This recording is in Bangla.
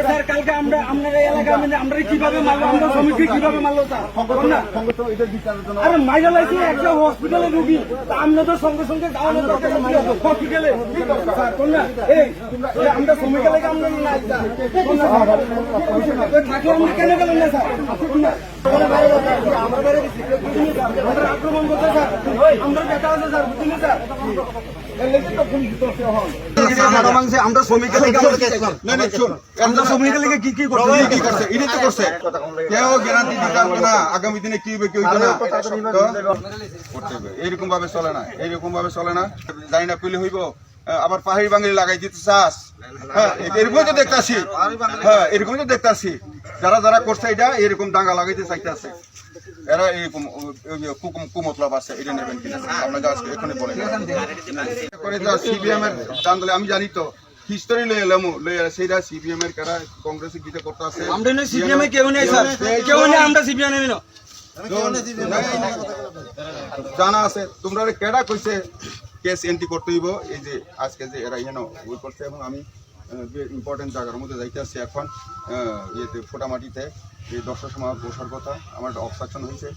স্যার কালকে আমরা এলাকা আমরা কিভাবে মারলো, আমরা শ্রমিককে কিভাবে মারলো স্যার? আরে মাইরা লাগছে একটা হসপিটালে রুগী, আমরা তো সঙ্গে সঙ্গে হসপিটালে আমরা শ্রমিকের লেগে আমরা নাই থাকলে আমরা কেন গেলেন না স্যার? আমরা আক্রমণ করতে স্যার, আমরা দেখা আছে স্যার, বুঝলি স্যার? আমরা শ্রমিকের লেগে আমরা শ্রমিকের লেগে কি করছে এটাই তো করছে। কেউ গ্যারান্টি দিতে পারবে না আগামী দিনে কি হবে কি হইবে না, করতে হবে। এইরকম ভাবে চলে না, এইরকম ভাবে চলে না। জানি না পেলে হইব আবার পাহাড়ি বাঙালি লাগাই দিতে চাস। হ্যাঁ এরকমই তো দেখতেছি, হ্যাঁ এরকমই তো দেখতেছি। যারা যারা করছে এটা এরকম ডাঙ্গা লাগাইতে চাইতেছে, এরা এরকম কুমতলব আছে। এটা নেবেন কিনা আপনাকে আজকে এখানে বলে সিপিএম এর জানলে আমি জানি তো হিস্টোরি লই এলাম সেইটা সিপিএম এর কারা কংগ্রেসে গিতে করতে আছে। আমরা না সিপিএম এ কেউ নেই স্যার, কেউ নেই, আমরা সিপিএম এ না জানা আছে। তোমরা কেডা কইছে কেস এন্ট্রি করতে হইব, এই যে আজকে যে এরা এখানে ওই করছে। এবং আমি ইম্পর্টেন্ট জায়গার মধ্যে যাইতে আসছি এখন ইয়েতে ফোটামাটিতে। এই 10টার সময় বসার কথা, আমার একটা অবস্ট্রাকশন হয়েছে।